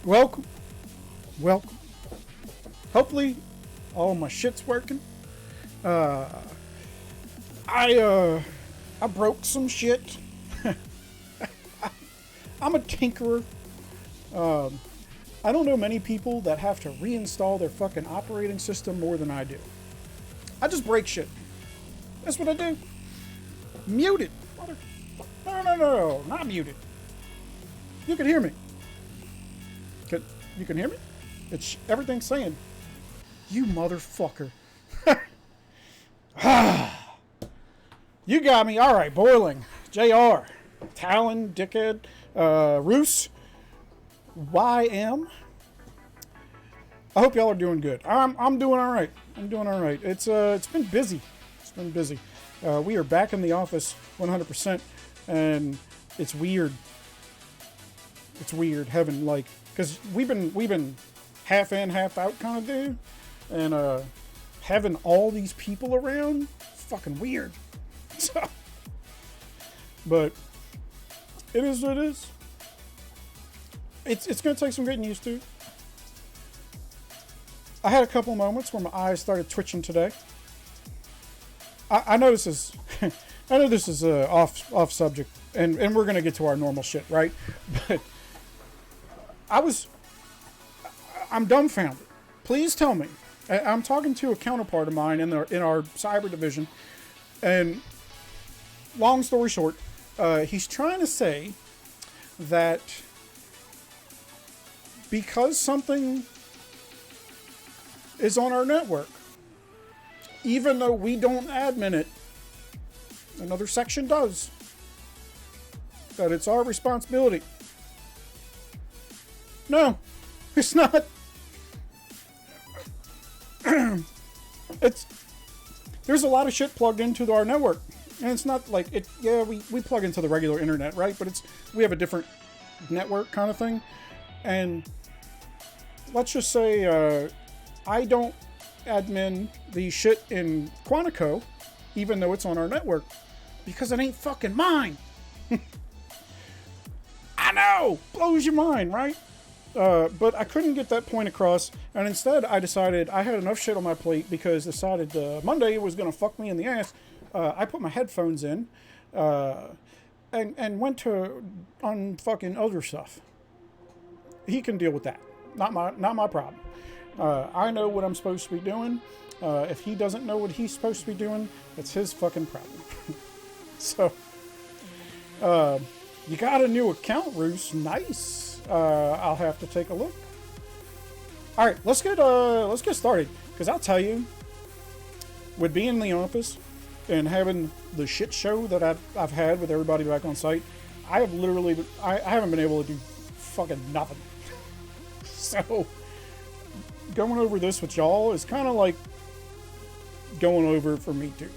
Welcome. Welcome. Hopefully, all my shit's working. I broke some shit. I'm a tinkerer. I don't know many people that have to reinstall their fucking operating system more than I do. I just break shit. That's what I do. Muted. No, not muted. You can hear me. You can hear me? It's everything's saying, you motherfucker. You got me. All right, Boiling, JR, Talon, Dickhead, Roos, YM. I hope y'all are doing good. I'm doing all right. I'm doing all right. It's been busy. It's been busy. We are back in the office 100%, and it's weird. It's weird having like, because we've been half in, half out kind of dude, and having all these people around, fucking weird. So, but it is what it is. It's gonna take some getting used to. I had a couple moments where my eyes started twitching today. I know this is I know this is off subject, and we're gonna get to our normal shit, right? But I'm dumbfounded. Please tell me. I'm talking to a counterpart of mine in our cyber division, and long story short, he's trying to say that because something is on our network, even though we don't admin it, another section does, that it's our responsibility. No, it's not. There's a lot of shit plugged into our network, and it's not like it. Yeah, we plug into the regular internet, right? But we have a different network kind of thing, and let's just say I don't admin the shit in Quantico, even though it's on our network, because it ain't fucking mine. I know, blows your mind, right? But I couldn't get that point across, and instead I decided I had enough shit on my plate because decided Monday was gonna fuck me in the ass. I put my headphones in, and went to on fucking other stuff. He can deal with that. Not my problem. I know what I'm supposed to be doing. If he doesn't know what he's supposed to be doing, it's his fucking problem. So, you got a new account, Roos. Nice. I'll have to take a look. All right, let's get started. Because I'll tell you, with being in the office and having the shit show that I've had with everybody back on site, I haven't been able to do fucking nothing. So, going over this with y'all is kind of like going over for me too.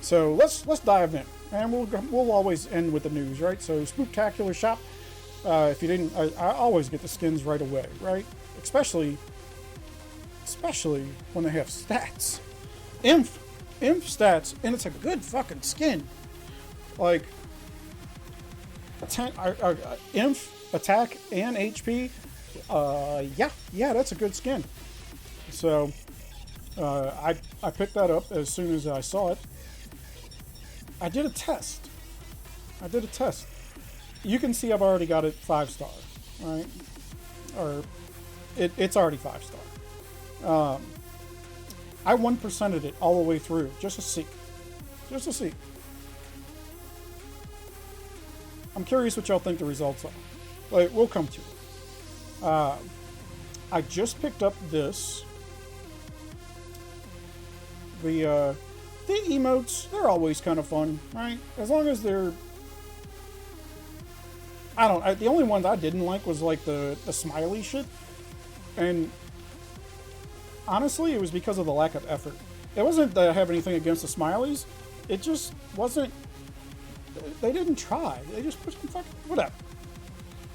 So let's dive in, and we'll always end with the news, right? So Spooktacular Shop. If you didn't, I always get the skins right away, right? Especially when they have stats. Inf stats, and it's a good fucking skin. Like, Inf, attack, and HP. Yeah, that's a good skin. So, I picked that up as soon as I saw it. I did a test. You can see I've already got it 5-star, right? Or it's already 5-star. I 1%ed it all the way through just to see. I'm curious what y'all think the results are. Like, we'll come to it. I just picked up this. The emotes, they're always kind of fun, right? As long as they're... the only ones I didn't like was like the smiley shit. And honestly, it was because of the lack of effort. It wasn't that I have anything against the smileys. It just wasn't... They didn't try. They just put some fucking... Whatever.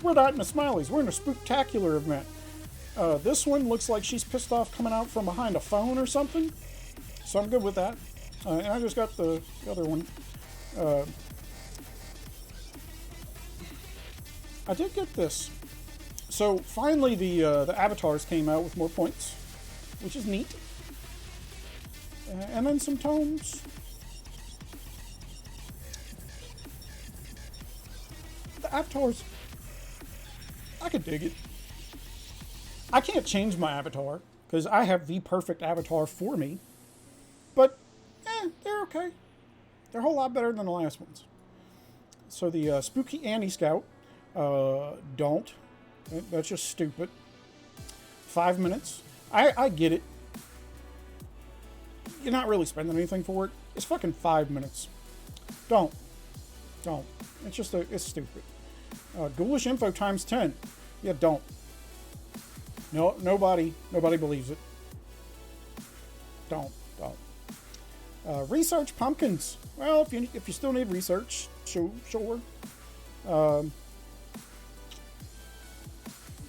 We're not in the smileys. We're in a spooktacular event. This one looks like she's pissed off coming out from behind a phone or something. So I'm good with that. And I just got the other one. I did get this. So finally, the avatars came out with more points, which is neat. And then some tomes. The avatars, I could dig it. I can't change my avatar because I have the perfect avatar for me. But, they're okay. They're a whole lot better than the last ones. So the Spooky Annie Scout, don't. That's just stupid. 5 minutes. I get it. You're not really spending anything for it. It's fucking 5 minutes. Don't. It's just it's stupid. Ghoulish info times 10. Yeah, don't. No, nobody believes it. Don't. Research pumpkins. Well, if you still need research, sure.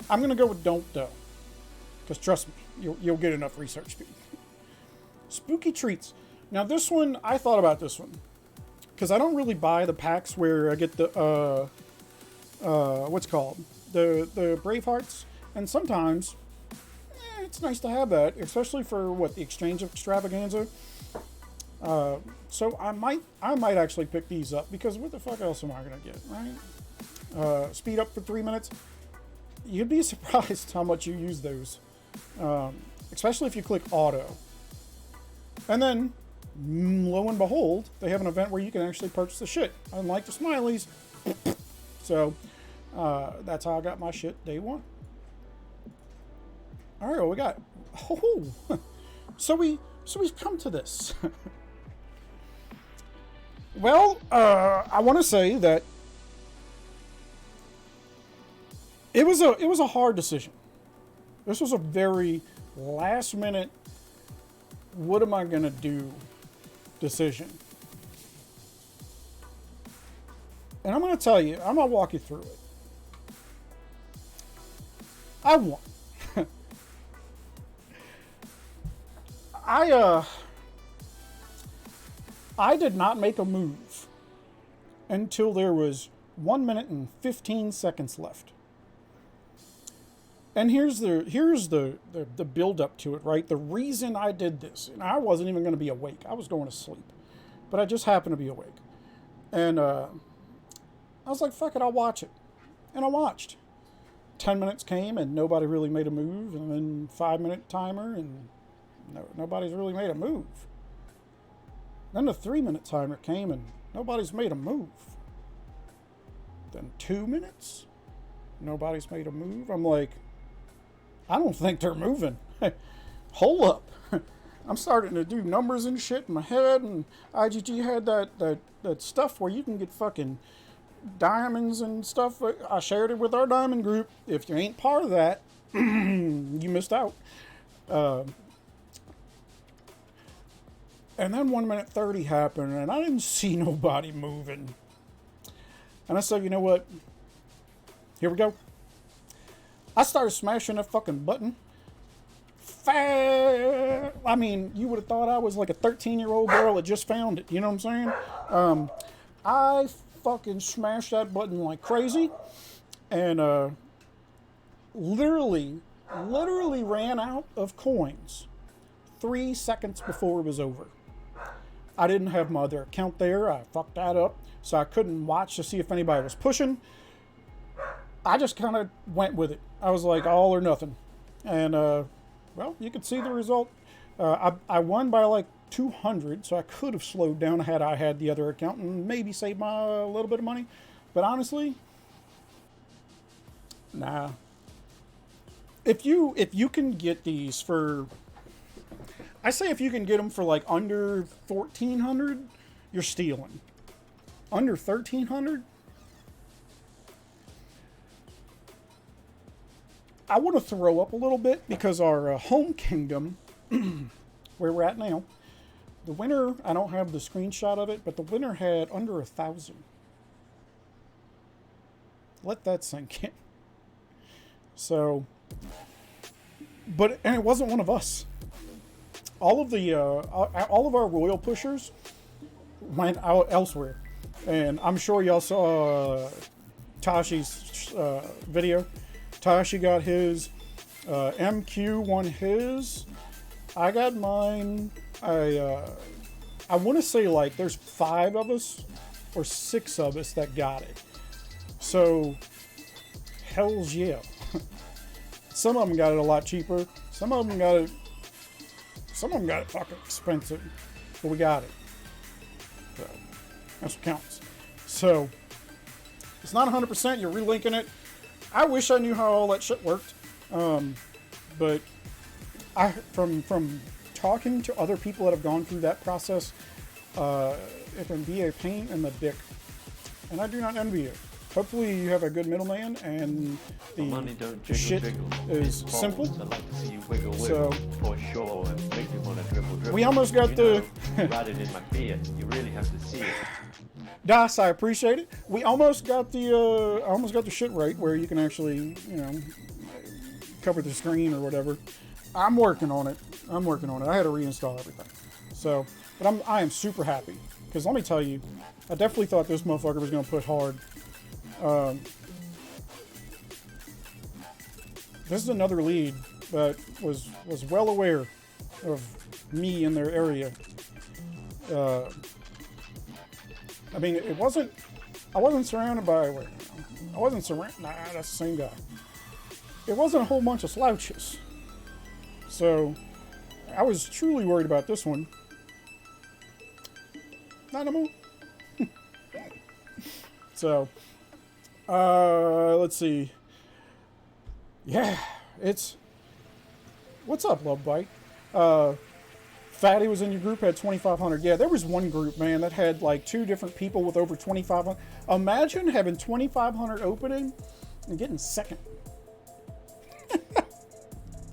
I'm gonna go with don't though, because trust me, you'll get enough research speed. Spooky treats. Now this one, I thought about this one because I don't really buy the packs where I get the what's it called, the Brave Hearts, and sometimes it's nice to have that, especially for what, the exchange extravaganza. So I might actually pick these up because what the fuck else am I gonna get, right? Speed up for 3 minutes. You'd be surprised how much you use those, especially if you click auto. And then, lo and behold, they have an event where you can actually purchase the shit, unlike the Smileys. So that's how I got my shit day one. All right, what we got? Oh, so we've come to this. Well, I want to say that it was a hard decision. This was a very last minute, what am I gonna do decision. And I'm gonna tell you, I'm gonna walk you through it. I won. I did not make a move until there was 1 minute and 15 seconds left. And here's the build up to it, right? The reason I did this, and I wasn't even going to be awake. I was going to sleep, but I just happened to be awake. And I was like, fuck it, I'll watch it. And I watched. 10 minutes came and nobody really made a move, and then 5-minute timer and nobody's really made a move. Then the 3-minute timer came and nobody's made a move. Then 2 minutes, nobody's made a move. I'm like, I don't think they're moving. Hold up. I'm starting to do numbers and shit in my head, and IGG had that stuff where you can get fucking diamonds and stuff. I shared it with our diamond group. If you ain't part of that, you missed out. And then 1 minute 30 happened, and I didn't see nobody moving. And I said, you know what? Here we go. I started smashing that fucking button. I mean, you would have thought I was like a 13-year-old girl that just found it. You know what I'm saying? I fucking smashed that button like crazy. And literally ran out of coins 3 seconds before it was over. I didn't have my other account there. I fucked that up. So I couldn't watch to see if anybody was pushing. I just kind of went with it. I was like, all or nothing. And, well, you could see the result. I won by like 200, so I could have slowed down had I had the other account and maybe saved a little bit of money. But honestly, nah. If you can get these for, I say if you can get them for like under 1,400, you're stealing. Under 1,300? I want to throw up a little bit because our home kingdom, where we're at now, the winner, I don't have the screenshot of it, but the winner had under 1,000. Let that sink in. So, and it wasn't one of us. All of our royal pushers went out elsewhere. And I'm sure y'all saw Tashi's video. Tashi got his. MQ won his. I got mine. I want to say like there's 5 of us or 6 of us that got it. So, hell's yeah. Some of them got it a lot cheaper. Some of them got it fucking expensive. But we got it. So, that's what counts. So, it's not 100%. You're relinking it. I wish I knew how all that shit worked. But from talking to other people that have gone through that process, it can be a pain in the dick. And I do not envy it. Hopefully you have a good middleman and the shit is simple. So we almost got the you really have to see it. Das, I appreciate it. We almost got the shit right where you can actually, cover the screen or whatever. I'm working on it. I had to reinstall everything. So, but I am super happy because let me tell you, I definitely thought this motherfucker was going to push hard. This is another lead that was well aware of me in their area. I mean, I wasn't surrounded by, nah, that's the same guy. It wasn't a whole bunch of slouches. So, I was truly worried about this one. Not no more. So, let's see. Yeah, what's up, Love Bite? Fatty was in your group, had 2,500. Yeah, there was one group, man, that had like 2 different people with over 2,500. Imagine having 2,500 opening and getting second.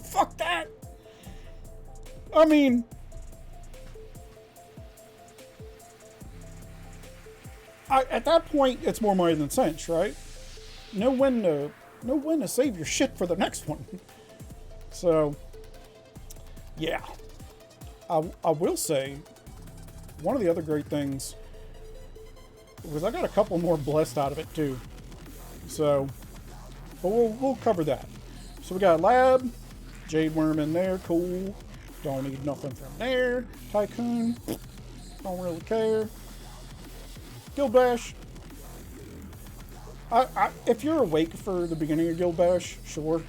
Fuck that. I mean, at that point, it's more money than sense, right? Know when to save your shit for the next one. So, yeah. I will say, one of the other great things was I got a couple more blessed out of it too. So, but we'll cover that. So we got Lab, Jade Worm in there, cool. Don't need nothing from there. Tycoon, don't really care. Guild Bash. If you're awake for the beginning of Guild Bash, sure.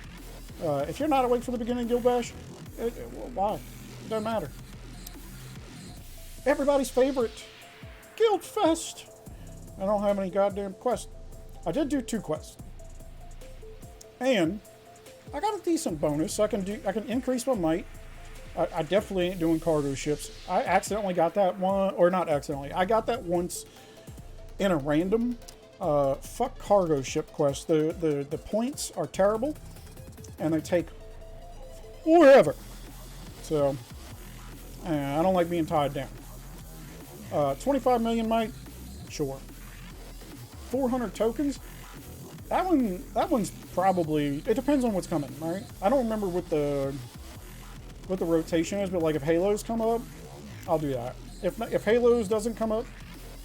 If you're not awake for the beginning of Guild Bash, why? It doesn't matter. Everybody's favorite, Guild Fest. I don't have any goddamn quests. I did do 2 quests. And I got a decent bonus. I can increase my might. I definitely ain't doing cargo ships. I accidentally got that one, or not accidentally. I got that once in a random. Fuck cargo ship quest. The points are terrible, and they take forever. So I don't like being tied down. 25 million might, sure. 400 tokens. That one's probably. It depends on what's coming, right? I don't remember what the rotation is, but like if Halos come up, I'll do that. If Halos doesn't come up,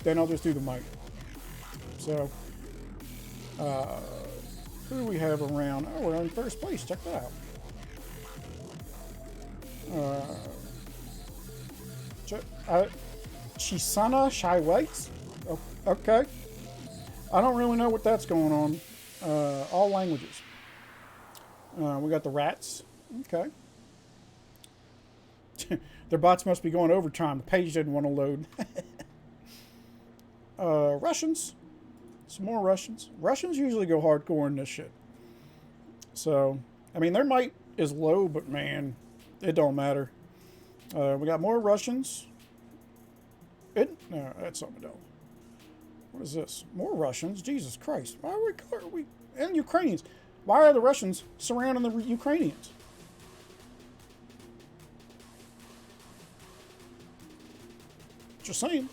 then I'll just do the might. So, who do we have around? Oh, we're in first place. Check that out. Chisana Shy Whites? Oh, okay. I don't really know what that's going on. All languages. We got the rats. Okay. Their bots must be going overtime. The page didn't want to load. Russians. Some more Russians. Russians usually go hardcore in this shit. So, I mean, their might is low, but man, it don't matter. We got more Russians. No, that's something else. What is this? More Russians? Jesus Christ. Why are we and Ukrainians? Why are the Russians surrounding the Ukrainians? Just saying.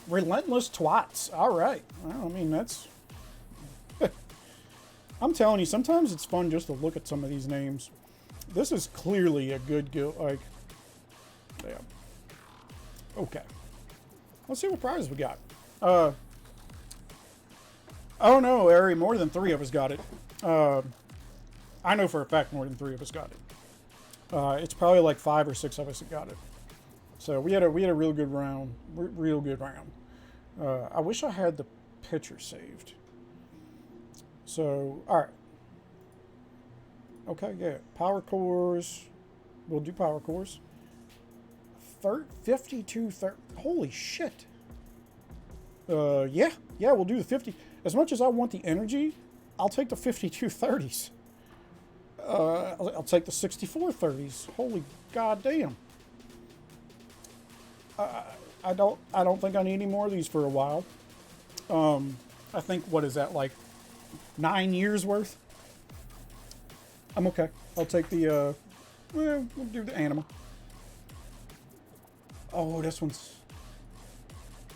Relentless twats. All right. Well, I mean, that's... I'm telling you, sometimes it's fun just to look at some of these names. This is clearly a good guild. Like, yeah. Okay. Let's see what prizes we got. Oh no, Ari, more than 3 of us got it. I know for a fact more than 3 of us got it. It's probably like 5 or 6 of us that got it. So we had a real good round. Real good round. I wish I had the picture saved. So, all right. Okay, yeah. Power cores. We'll do power cores. 52. Holy shit. Yeah, we'll do the 50. As much as I want the energy, I'll take the 5230s. I'll take the 6430s. Holy goddamn. I don't think I need any more of these for a while. I think, what is that, like 9 years worth? I'm okay. I'll take the, we'll do the animal. Oh, this one's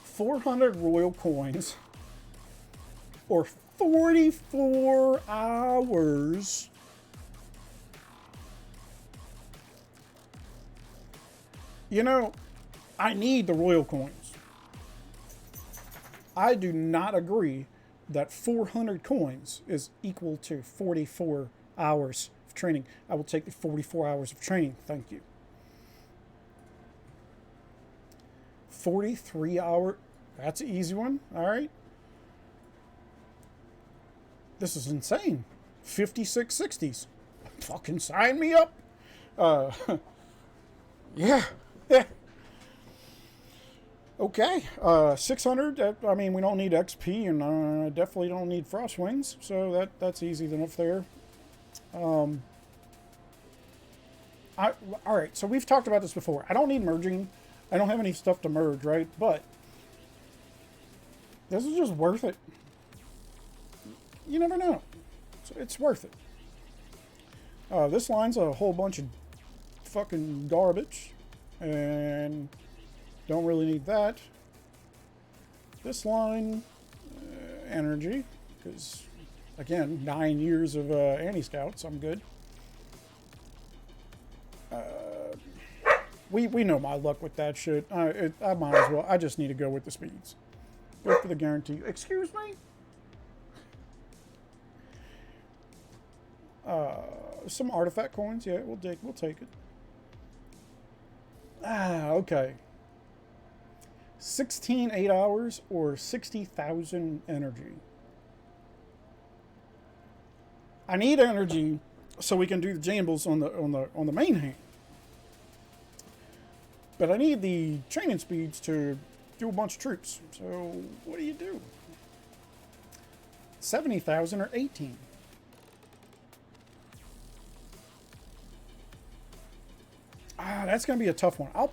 400 royal coins or 44 hours. You know, I need the royal coins. I do not agree that 400 coins is equal to 44 hours of training. I will take the 44 hours of training. Thank you. 43 hour. That's an easy one. All right. This is insane. 5660s. Fucking sign me up. Yeah. Okay. 600. I mean, we don't need XP, and definitely don't need frost wings. So that's easy enough there. All right. So we've talked about this before. I don't need merging. I don't have any stuff to merge, right? But this is just worth it. You never know. So it's worth it. This line's a whole bunch of fucking garbage. And don't really need that. This line, energy. Because, again, 9 years of anti-scouts. I'm good. We know my luck with that shit. I might as well. I just need to go with the speeds. Go for the guarantee. Excuse me? Some artifact coins. Yeah, we'll take it. Okay. 16 8 hours or 60,000 energy. I need energy so we can do the jambles on the main hand. But I need the training speeds to do a bunch of troops. So what do you do? 70,000 or 18. That's going to be a tough one. I'll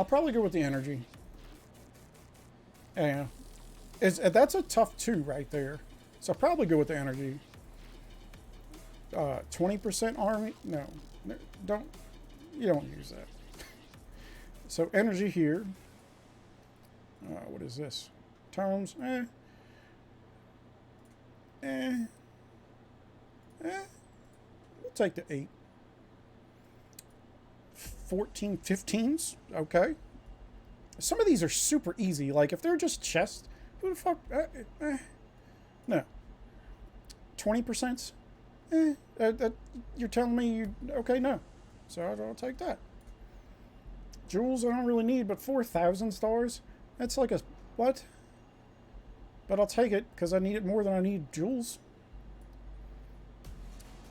probably go with the energy. Yeah. That's a tough 2 right there. So I'll probably go with the energy. 20% army? No, don't. You don't use that. So energy here. What is this? Tomes? We'll take the 8. 14 15s? Okay. Some of these are super easy. Like, if they're just chests, who the fuck? No. 20%? You're telling me you... Okay, no. So I'll take that. Jewels I don't really need, but 4,000 stars? That's like a... What? But I'll take it, because I need it more than I need jewels.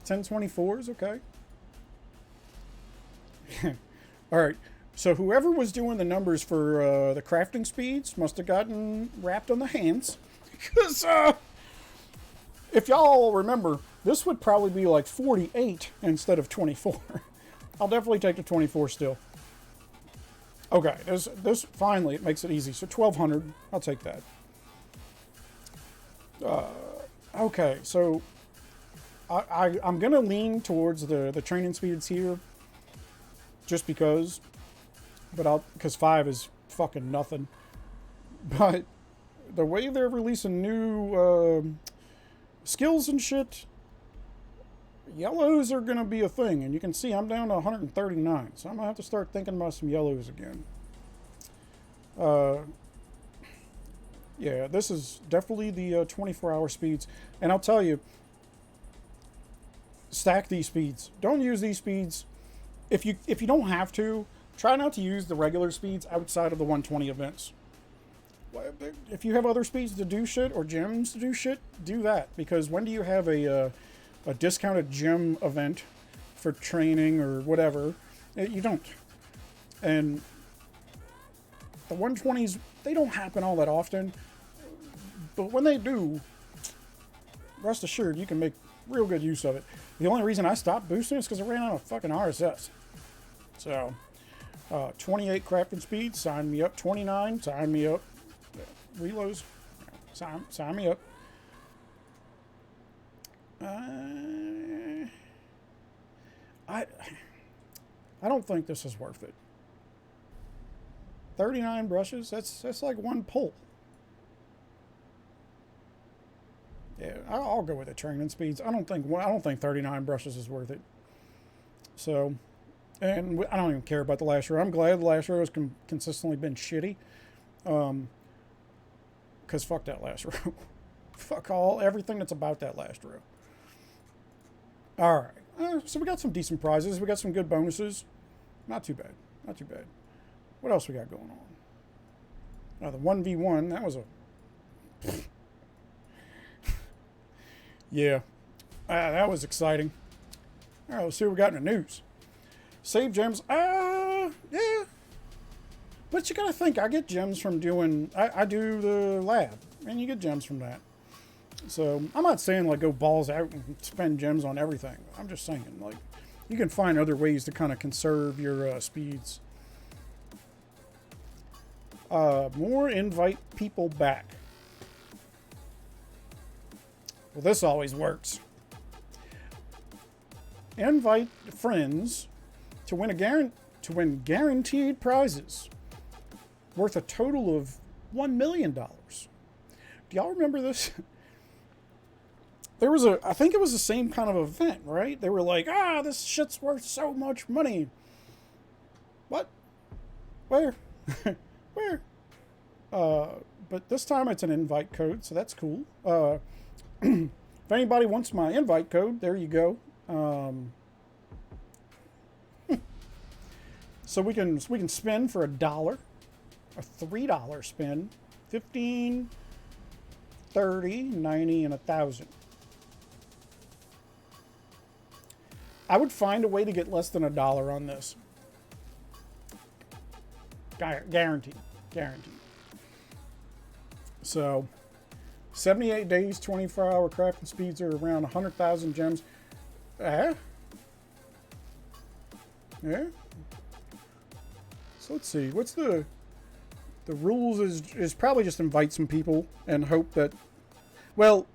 1024s, okay. Alright, so whoever was doing the numbers for the crafting speeds must have gotten wrapped on the hands. Because, if y'all remember, this would probably be like 48 instead of 24. I'll definitely take the 24 still. Okay, this finally, it makes it easy. So 1,200, I'll take that. Okay, so... I'm going to lean towards the training speeds here. Just because. But because 5 is fucking nothing. But the way they're releasing new skills and shit, yellows are going to be a thing. And you can see I'm down to 139. So I'm going to have to start thinking about some yellows again. Yeah, this is definitely the 24-hour speeds. And I'll tell you, stack these speeds. Don't use these speeds. If you don't have to, try not to use the regular speeds outside of the 120 events. If you have other speeds to do shit or gyms to do shit, do that. Because when do you have a discounted gym event for training or whatever? You don't. And the 120s, they don't happen all that often. But when they do, rest assured, you can make real good use of it. The only reason I stopped boosting is because I ran out of fucking RSS. So, 28 crafting speed, sign me up. 29, sign me up. Reloads, sign me up. I don't think this is worth it. 39 brushes, that's like one pull. Yeah, I'll go with the training speeds. I don't think 39 brushes is worth it. So, and I don't even care about the last row. I'm glad the last row has consistently been shitty. Because fuck that last row. Fuck everything that's about that last row. Alright. So we got some decent prizes. We got some good bonuses. Not too bad. Not too bad. What else we got going on? The 1v1. That was a... yeah. That was exciting. Alright, let's see what we got in the news. Save gems. Yeah. But you gotta think, I get gems from doing... I do the lab, and you get gems from that. So, I'm not saying, like, go balls out and spend gems on everything. I'm just saying, like, you can find other ways to kind of conserve your speeds. More invite people back. Well, this always works. Invite friends to win guaranteed prizes worth a total of $1 million. Do y'all remember this? There was I think it was the same kind of event, right? They were like, this shit's worth so much money. What? Where? Where? But this time it's an invite code, so that's cool. If anybody wants my invite code, there you go. So we can spin for $1, a $3 spin, 15, 30, 90, and 1,000. I would find a way to get less than $1 on this. Guaranteed. Guaranteed. So, 78 days, 24-hour crafting speeds are around 100,000 gems. Yeah. So let's see. What's the rules is probably just invite some people and hope that... Well,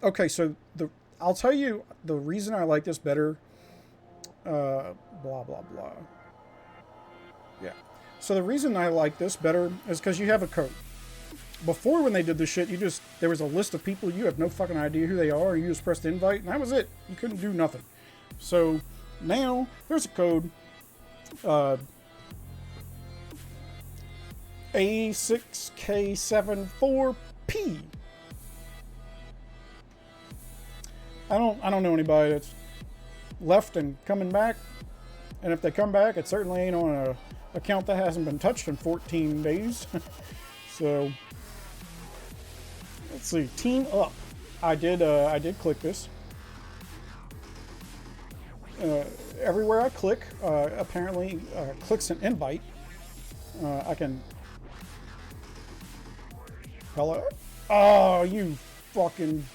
okay, so I'll tell you the reason I like this better. Blah, blah, blah. Yeah. So the reason I like this better is because you have a code. Before, when they did this shit, there was a list of people, you have no fucking idea who they are, and you just pressed invite, and that was it. You couldn't do nothing. So now there's a code, A6K74P. I don't know anybody that's left and coming back, and if they come back, it certainly ain't on a account that hasn't been touched in 14 days. So let's see. Team up. I did click this. Everywhere I click, apparently clicks an invite. I can. Hello? Oh, you fucking.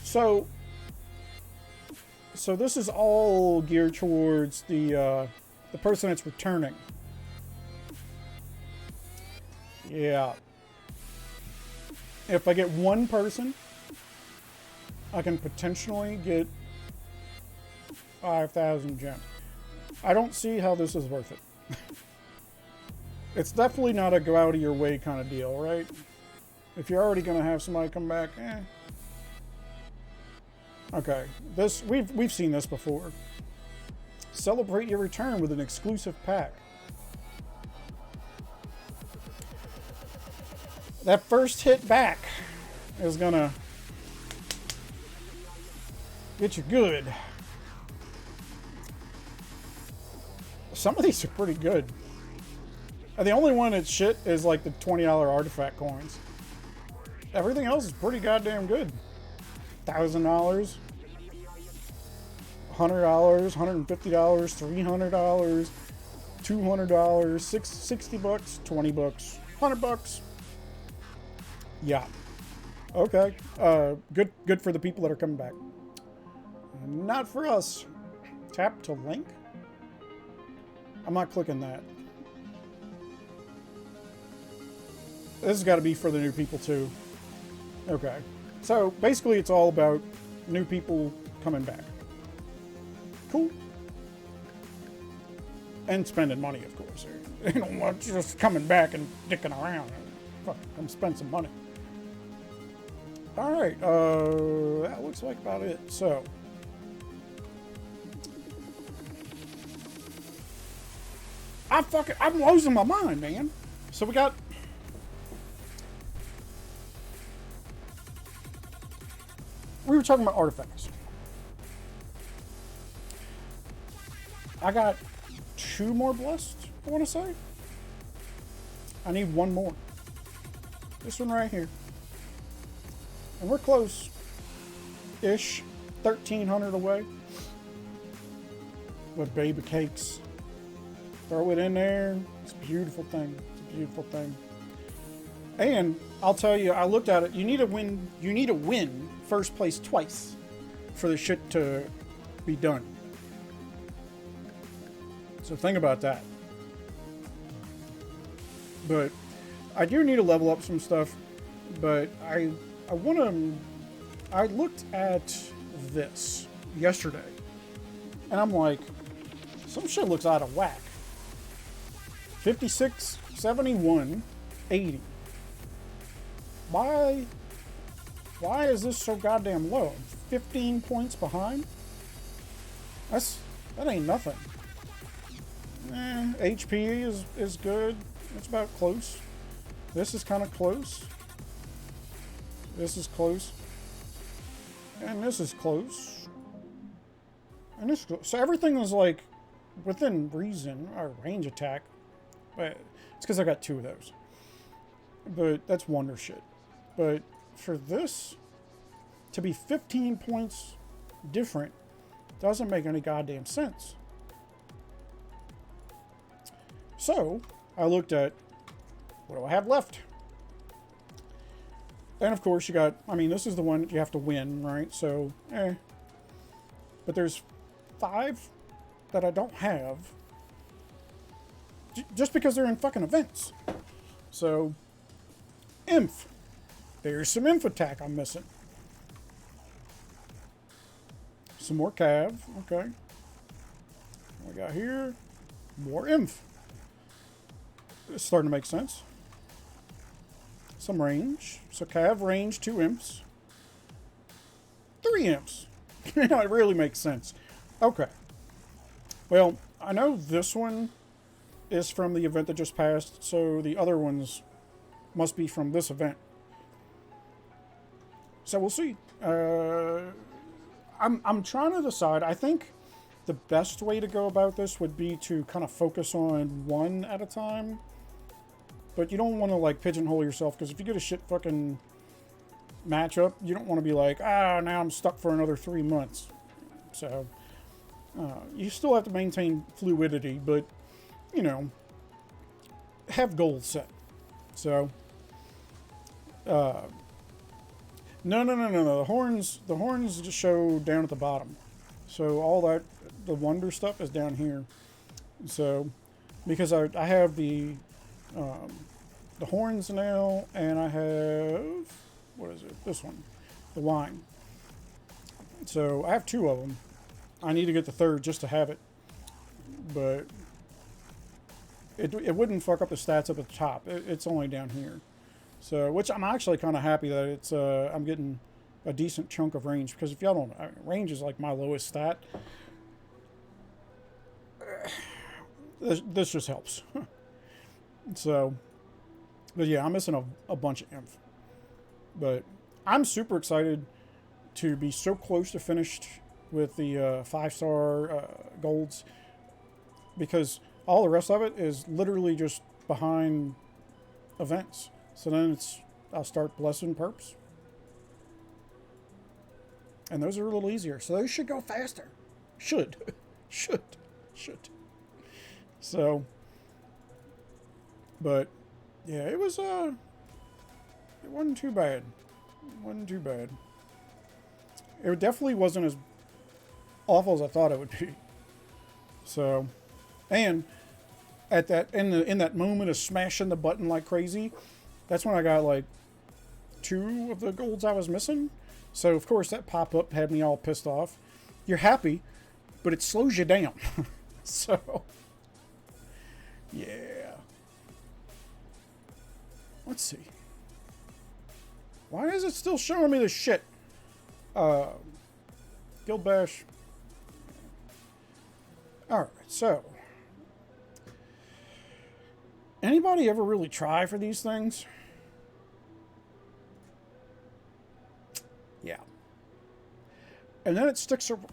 So this is all geared towards the person that's returning. Yeah. If I get one person, I can potentially get 5,000 gems. I don't see how this is worth it. It's definitely not a go out of your way kind of deal, right? If you're already going to have somebody come back, Okay, this we've seen this before. Celebrate your return with an exclusive pack. that first hit back is gonna get you good. Some of these are pretty good. The only one that's shit is like the $20 artifact coins. Everything else is pretty goddamn good. $1,000, $100, $150, $300, $200, $60, $20, $100. Yeah. Okay. Good for the people that are coming back. Not for us. Tap to link. I'm not clicking that. This has got to be for the new people too. Okay. So basically it's all about new people coming back. Cool. And spending money, of course. They don't want just coming back and dicking around. Fuck, come spend some money. Alright, that looks like about it. So I'm losing my mind, man. So we got we were talking about artifacts. I got 2 more blessed, I want to say. I need 1 more. This one right here. And we're close-ish. 1,300 away. With baby cakes. Throw it in there. It's a beautiful thing. It's a beautiful thing. And I'll tell you, I looked at it. You need to win first place twice for the shit to be done. So think about that. But I do need to level up some stuff. But I looked at this yesterday, and I'm like, some shit looks out of whack. 56, 71, 80. Why is this so goddamn low? 15 points behind? That ain't nothing. HP is good. It's about close. This is kind of close. This is close. And this is close. And this is close. So everything is like within reason, or range attack. But it's because I got 2 of those. But that's wonder shit. But for this to be 15 points different doesn't make any goddamn sense. So I looked at what do I have left? And of course you got, I mean, this is the one that you have to win, right? So, But there's 5 that I don't have just because they're in fucking events. So, Inf. There's some Inf attack I'm missing. Some more Cav. Okay. What we got here? More Inf. It's starting to make sense. Some range. So Cav range, 2 imps. 3 imps. You know, it really makes sense. Okay. Well, I know this one is from the event that just passed, so the other ones must be from this event. So we'll see. I'm trying to decide. I think the best way to go about this would be to kind of focus on one at a time. But you don't want to like pigeonhole yourself, because if you get a shit fucking matchup, you don't want to be like, now I'm stuck for another 3 months. So you still have to maintain fluidity, but you know, have goals set. So no. The horns just show down at the bottom. So all that, the wonder stuff is down here. So because I have the horns now, and I have, what is it? This one, the wine. So I have 2 of them. I need to get the 3rd just to have it, but it wouldn't fuck up the stats up at the top. It's only down here. So, which I'm actually kind of happy that it's I'm getting a decent chunk of range, because if y'all don't know, range is like my lowest stat. This just helps. So But yeah, I'm missing a bunch of inf. But I'm super excited to be so close to finished with the 5-star golds, because all the rest of it is literally just behind events. So then I'll start blessing perps. And those are a little easier. So those should go faster. Should. should. So, but yeah, it wasn't too bad. It definitely wasn't as awful as I thought it would be. So, and at that in that moment of smashing the button like crazy, that's when I got like 2 of the golds I was missing. So of course that pop-up had me all pissed off. You're happy, but it slows you down. So yeah. Let's see. Why is it still showing me this shit? Guild Bash. Alright, so. Anybody ever really try for these things? Yeah. And then it sticks around.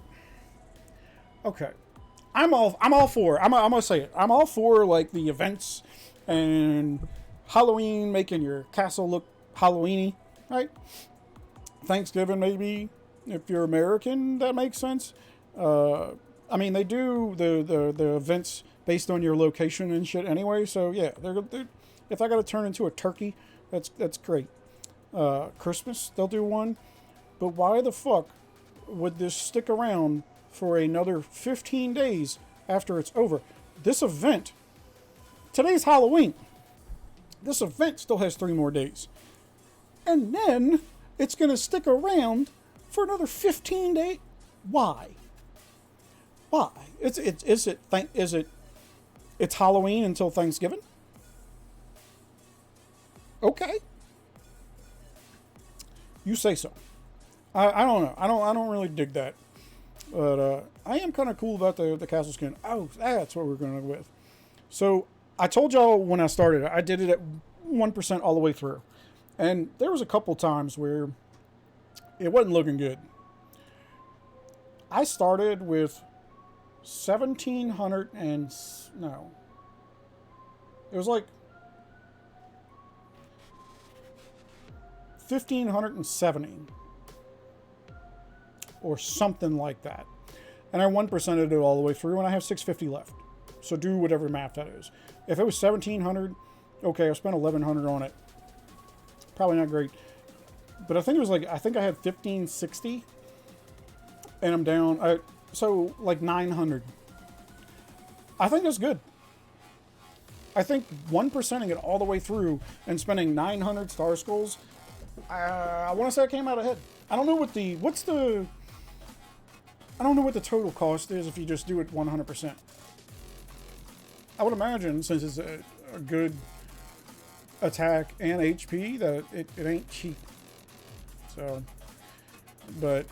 Okay. I'm all for it. I'm gonna say it. I'm all for like the events and Halloween, making your castle look Halloweeny, right? Thanksgiving, maybe, if you're American, that makes sense. I mean, they do the events based on your location and shit anyway. So yeah, they're if I got to turn into a turkey, that's great. Christmas, they'll do one. But why the fuck would this stick around for another 15 days after it's over? This event, today's Halloween. This event still has 3 more days. And then it's going to stick around for another 15 days. Why? Why? It's Halloween until Thanksgiving? Okay. You say so. I don't know. I don't really dig that. But I am kind of cool about the castle skin. Oh, that's what we're going to go with. So I told y'all when I started, I did it at 1% all the way through. And there was a couple times where it wasn't looking good. I started with 1,700 and... No. It was like 1,570. Or something like that. And I 1%ed it all the way through, and I have 650 left. So do whatever math that is. If it was 1,700, okay, I spent 1,100 on it. Probably not great. But I think it was like, I had 1,560. And I'm down, so like 900. I think that's good. I think 1%ing it all the way through and spending 900 star skulls, I want to say I came out ahead. I don't know what the total cost is if you just do it 100%. I would imagine, since it's a good attack and HP, that it ain't cheap. So, but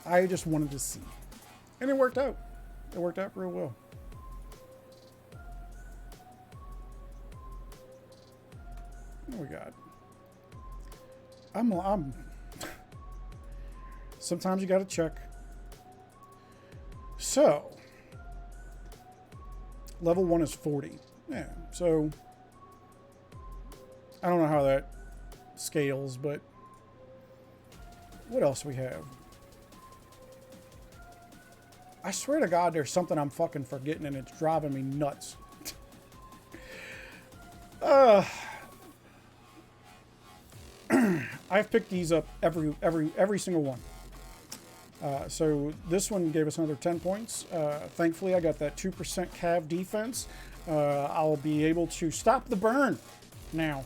I just wanted to see. And it worked out. It worked out real well. What we got? I'm sometimes you gotta check. So level 1 is 40. Yeah, so I don't know how that scales, but what else we have? I swear to God, there's something I'm fucking forgetting, and it's driving me nuts. I've picked these up every single one. So this one gave us another 10 points. Thankfully, I got that 2% cav defense. I'll be able to stop the burn now.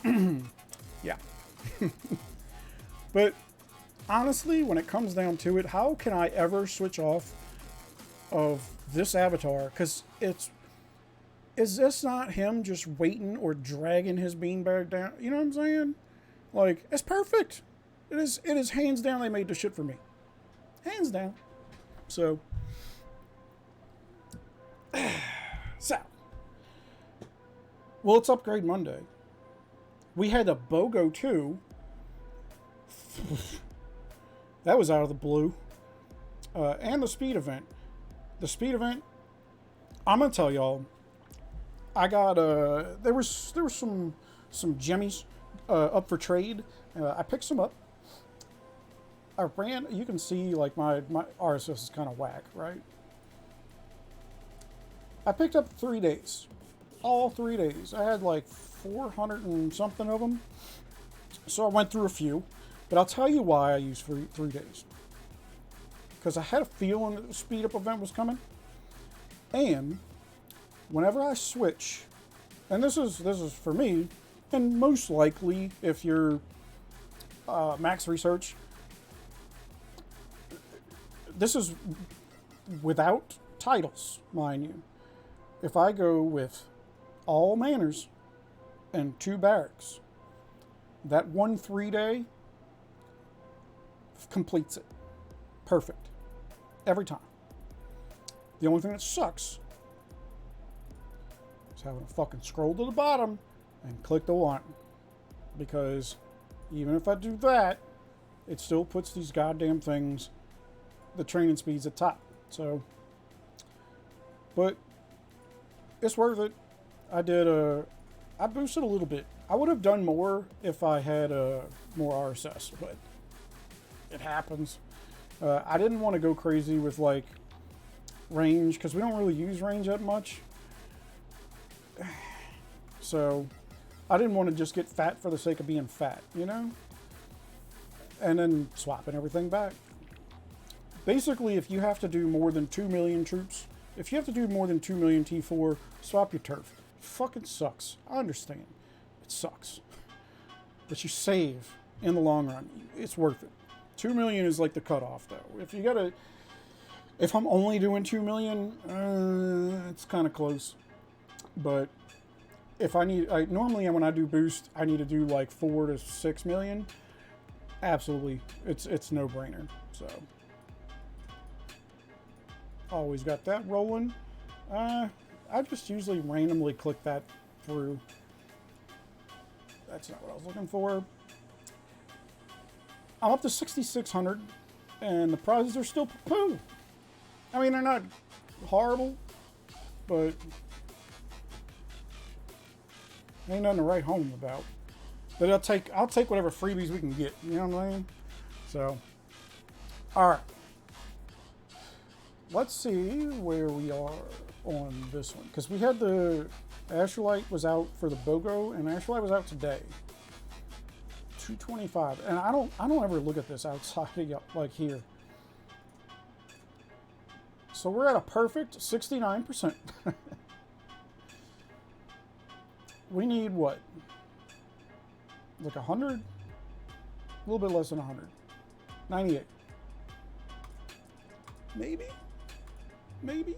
Yeah. But honestly, when it comes down to it, how can I ever switch off of this avatar? Because is this not him just waiting or dragging his beanbag down? You know what I'm saying? Like, it's perfect. It is hands down, they made the shit for me. Hands down. So Well, it's Upgrade Monday. We had a BOGO too. That was out of the blue. And the speed event. The speed event, I'm gonna tell y'all, I got there was some jimmies up for trade. I picked some up. I ran. You can see like my RSS is kind of whack, right? I picked up 3 days, all 3 days. I had like 400 and something of them, so I went through a few. But I'll tell you why I used 3 days. Because I had a feeling that the speed up event was coming, and whenever I switch, and this is for me, and most likely if you're Max Research, this is without titles, mind you. If I go with all manors and 2 barracks, that 1 3 day completes it. Perfect. Every time. The only thing that sucks is having to fucking scroll to the bottom and click the 1. Because even if I do that, it still puts these goddamn things, the training speeds at top. So, but it's worth it. I boosted a little bit. I would have done more if I had more RSS, but it happens. I didn't want to go crazy with like range because we don't really use range that much. So I didn't want to just get fat for the sake of being fat, you know? And then swapping everything back. Basically, if you have to do more than 2 million troops, if you have to do more than 2 million T4, swap your turf. It fucking sucks. I understand. It sucks. But you save in the long run. It's worth it. 2 million is like the cutoff, though. If I'm only doing 2 million, it's kind of close. But if normally when I do boost, I need to do like 4 to 6 million. Absolutely, it's no brainer. So always got that rolling. I just usually randomly click that through. That's not what I was looking for. I'm up to 6,600, and the prizes are still poo. I mean, they're not horrible, but ain't nothing to write home about. But I'll take whatever freebies we can get. You know what I mean? So, all right. Let's see where we are on this one, because we had the Asherlight was out for the BOGO, and Asherlight was out today. 225, and I don't ever look at this outside of like here. So we're at a perfect 69%. We need what? Like 100? A little bit less than 100. 98. Maybe? Maybe?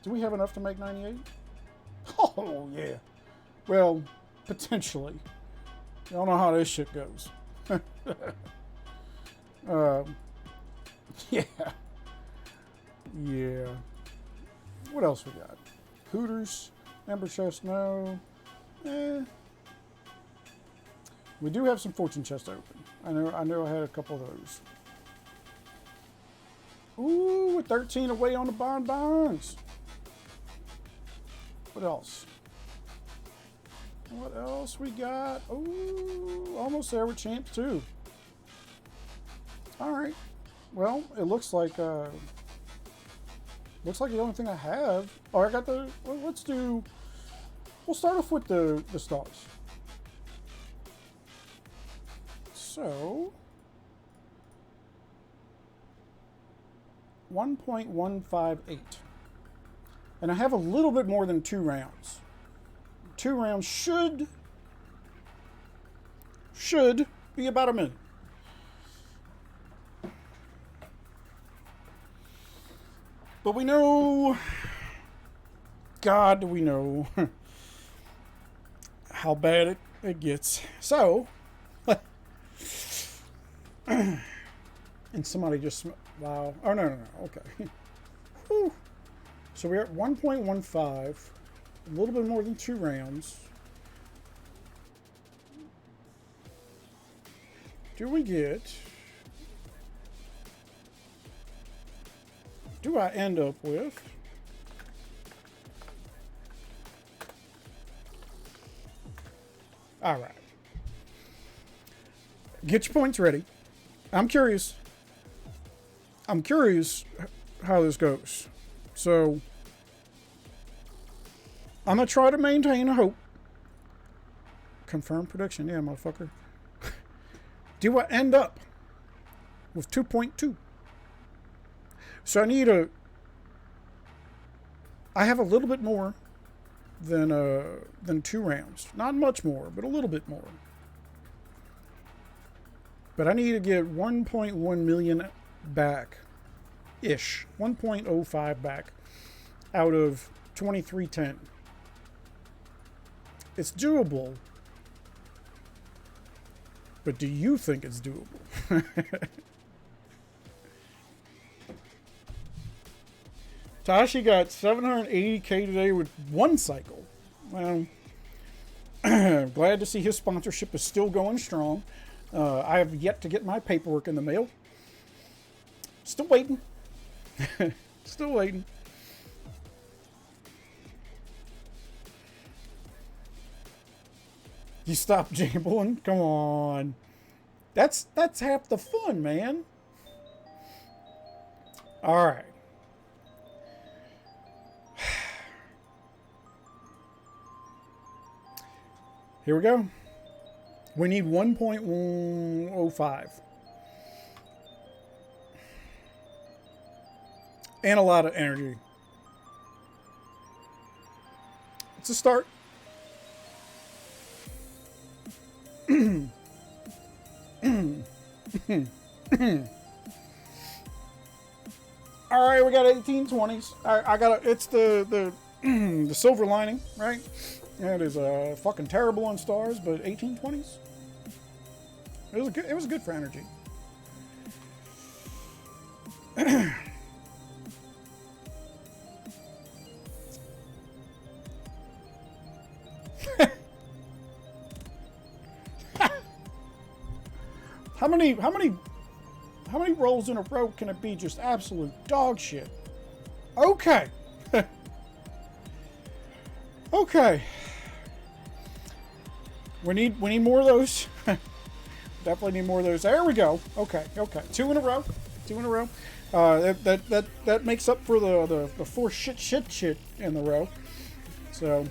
Do we have enough to make 98? Oh, yeah. Well, potentially. I don't know how this shit goes. Yeah. Yeah. What else we got? Hooters. Ember chest, no. We do have some fortune chest open. I know I had a couple of those. Ooh, with 13 away on the bonbons. What else? What else we got? Ooh, almost there with Champs 2. All right. Well, it looks like the only thing I have. Oh, I got the. Well, we'll start off with the stars. So 1.158. And I have a little bit more than 2 rounds. 2 rounds should be about a minute. But we know, God, do we know how bad it gets. So, and somebody just, wow. Oh, no, okay. Whew. So we're at 1.15, a little bit more than 2 rounds. Do we get... Do I end up with... All right. Get your points ready. I'm curious. I'm curious how this goes. So, I'm going to try to maintain hope. Confirm prediction. Yeah, motherfucker. Do I end up with 2.2? So I need a... I have a little bit more than 2 rounds. Not much more, but a little bit more. But I need to get 1.1 million back. Ish. 1.05 back out of 2310. It's doable. But do you think it's doable? Tashi got 780k today with 1 cycle. Well, glad to see his sponsorship is still going strong. I have yet to get my paperwork in the mail. Still waiting. Still waiting. You stop gambling? Come on. That's half the fun, man. All right. Here we go. We need 1.105. And a lot of energy. It's a start. All right, we got 1820s. I got it's the the silver lining, right? It is fucking terrible on stars, but 1820s. It was good for energy. How many rolls in a row can it be just absolute dog shit? Okay. Okay. We need more of those. Definitely need more of those. There we go. Okay. 2 in a row. 2 in a row. That makes up for the 4 shit in the row. So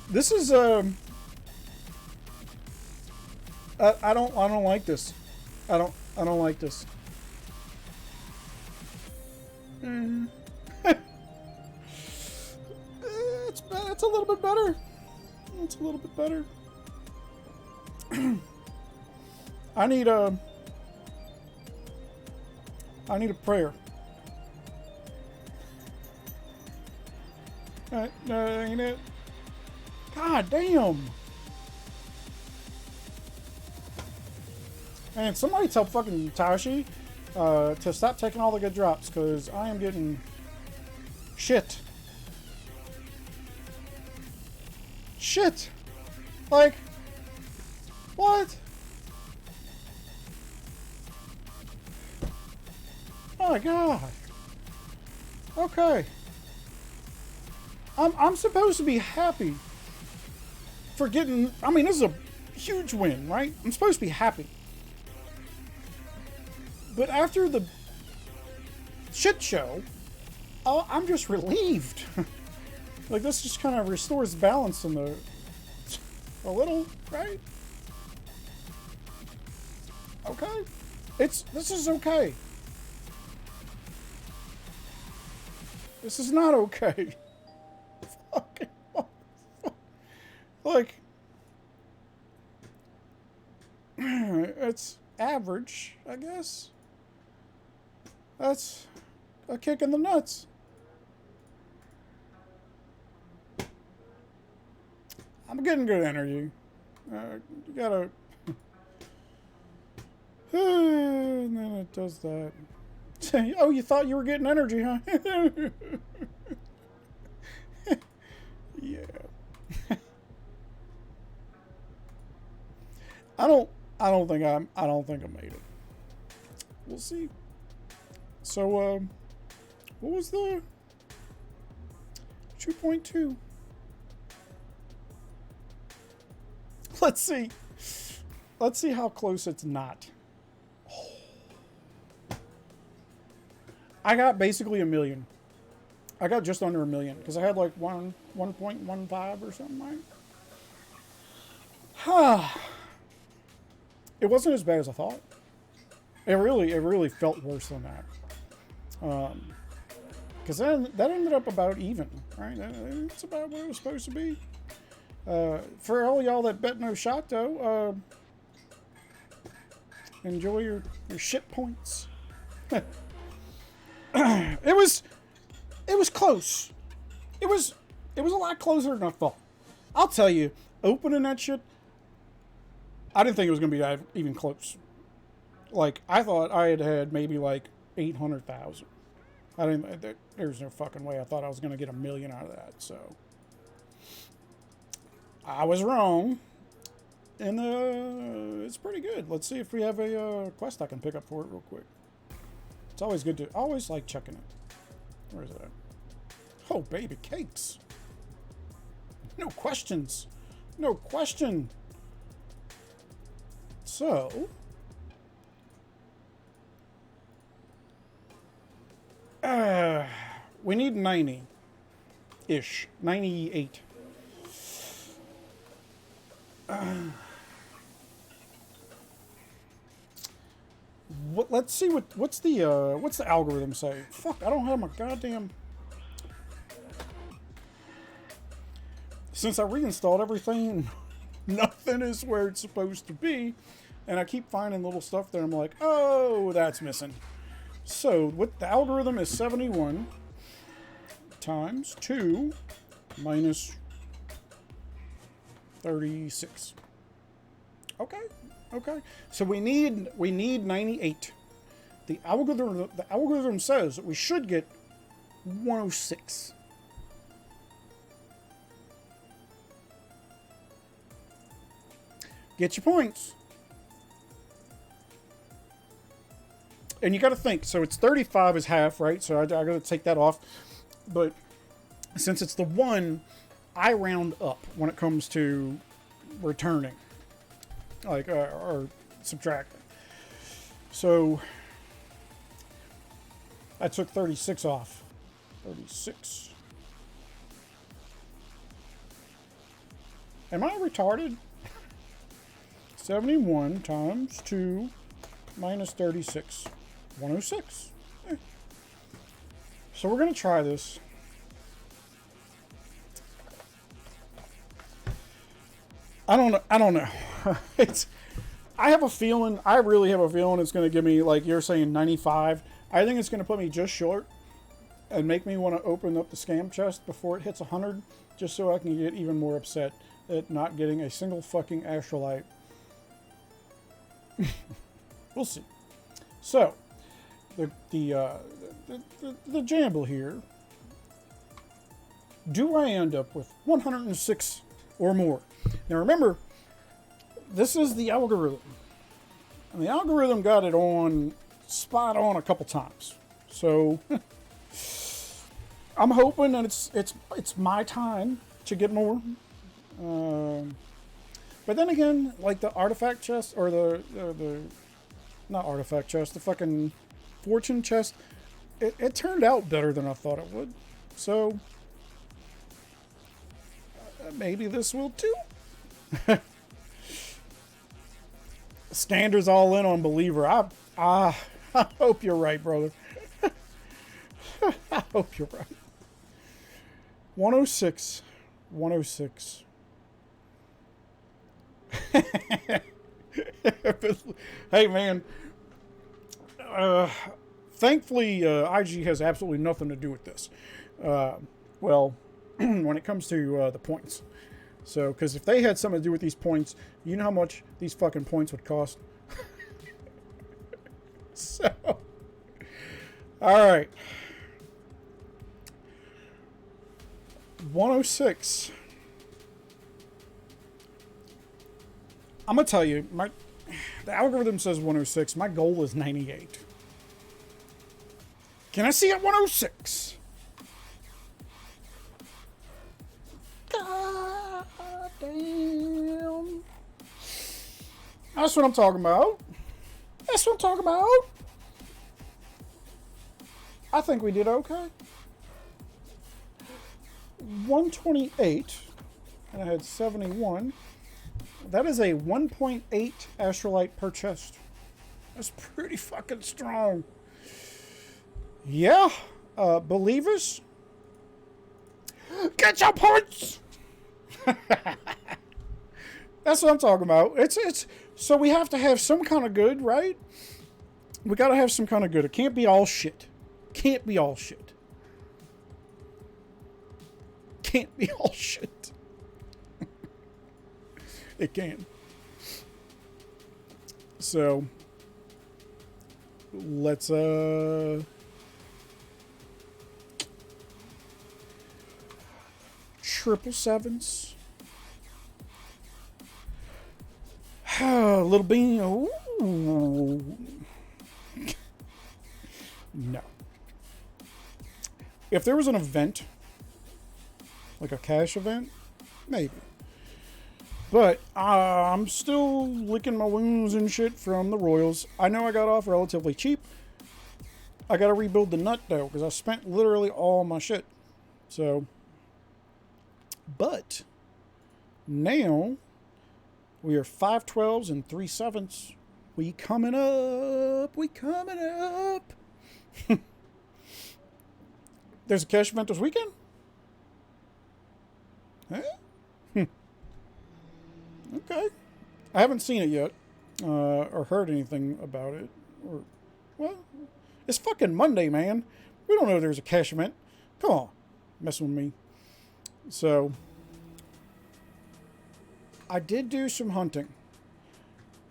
this is I don't like this. I don't like this. It's a little bit better. It's a little bit better. I need a prayer. Ain't it? God damn. Man, somebody tell fucking Tashi to stop taking all the good drops, because I am getting shit. Shit! Like, what? Oh my god. Okay. I'm supposed to be happy for getting... I mean, this is a huge win, right? I'm supposed to be happy. But after the shit show, I'm just relieved. Like, this just kind of restores balance in the... a little, right? Okay. This is okay. This is not okay. Fucking... like... it's average, I guess. That's a kick in the nuts. I'm getting good energy. You gotta. And then it does that. Oh, you thought you were getting energy, huh? Yeah. I don't think I made it. We'll see. So, what was the 2.2? Let's see. Let's see how close it's not. I got basically a million. I got just under a million because I had like 1.15 or something like that. It wasn't as bad as I thought. It really felt worse than that. Because that ended up about even, right? It's about where it was supposed to be. For all y'all that bet no shot, though, enjoy your shit points. It was close. It was a lot closer than I thought. I'll tell you, opening that shit, I didn't think it was gonna be that even close. Like, I thought I had maybe like 800,000. I didn't. There's no fucking way I thought I was gonna get a million out of that. So I was wrong, and it's pretty good. Let's see if we have a quest I can pick up for it real quick. It's always good to always like checking it. Where is it at? Oh, baby cakes. No questions. No question. So, we need 90-ish. 98. Let's see what's the algorithm say. Fuck, I don't have my goddamn. Since I reinstalled everything, nothing is where it's supposed to be, and I keep finding little stuff there. I'm like, oh, that's missing. So what the algorithm is 71 times 2 minus 36. Okay. So we need 98. The algorithm says that we should get 106. Get your points. And you got to think, so it's 35 is half, right? So I got to take that off. But since it's the 1, I round up when it comes to returning. Like, or subtracting. So I took 36 off. 36. Am I retarded? 71 times 2 minus 36. 106. So we're going to try this. I don't know. I have a feeling, I really have a feeling it's going to give me, like you're saying, 95. I think it's going to put me just short and make me want to open up the scam chest before it hits 100, just so I can get even more upset at not getting a single fucking astrolite. We'll see. So, the jamble here. Do I end up with 106 or more? Now remember, this is the algorithm. And the algorithm got it on spot on a couple times. So I'm hoping that it's my time to get more. But then again, like the artifact chest or the not artifact chest, the fucking fortune chest, it turned out better than I thought it would. So maybe this will too. Standards all in on Believer. I hope you're right, brother. I hope you're right. 106. 106. Hey, man. Thankfully, IG has absolutely nothing to do with this. Well, when it comes to the points. So, because if they had something to do with these points, you know how much these fucking points would cost? So, alright. 106. I'm going to tell you, the algorithm says 106. My goal is 98. Can I see it 106? God damn. That's what I'm talking about. That's what I'm talking about. I think we did okay. 128. And I had 71. That is a 1.8 astrolite per chest. That's pretty fucking strong. Yeah. Believers. Get your points! That's what I'm talking about. It's so we have to have some kind of good, right? We gotta have some kind of good. It can't be all shit. Can't be all shit. Can't be all shit. It can. So let's triple sevens. Little bean. Ooh. No. If there was an event, like a cash event, maybe. But I'm still licking my wounds and shit from the Royals. I know I got off relatively cheap. I got to rebuild the nut, though, because I spent literally all my shit. So, but now we are 5 12s and 3 7s. We coming up. We coming up. There's a cash event this weekend? Huh? Okay. I haven't seen it yet. Or heard anything about it. Or, well, it's fucking Monday, man. We don't know there's a cash event. Come on. Messing with me. So, I did do some hunting.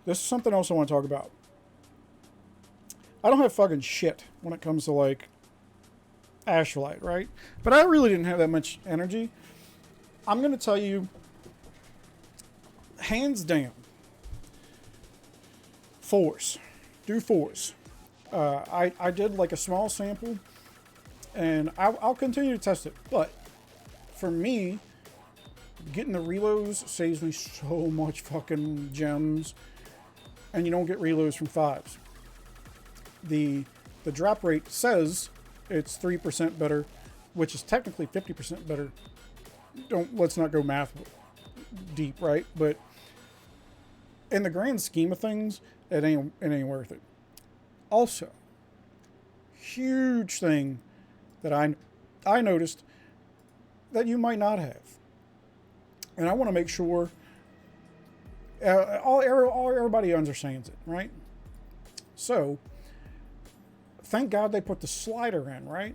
This is something else I want to talk about. I don't have fucking shit when it comes to, like, Astrolite, right? But I really didn't have that much energy. I'm going to tell you, hands down, 4s. Do 4s. I did, like, a small sample, and I'll continue to test it. But, for me, getting the reloads saves me so much fucking gems, and you don't get reloads from 5s. The drop rate says it's 3% better, which is technically 50% better. Let's not go math deep, right? But in the grand scheme of things, it ain't worth it. Also, huge thing that I noticed that you might not have, and I want to make sure everybody understands it, right? So, thank God they put the slider in, right?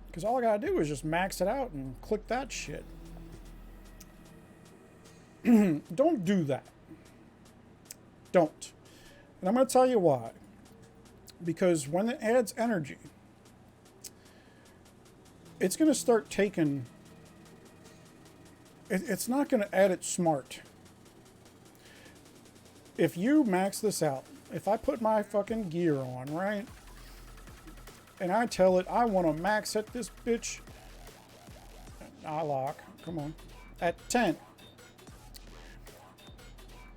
Because all I gotta do is just max it out and click that shit. Don't do that. Don't. And I'm gonna tell you why. Because when it adds energy, it's gonna start taking... It's not gonna add it smart. If you max this out, if I put my fucking gear on, right? And I tell it, I want to max at this bitch. I lock. Come on. At 10.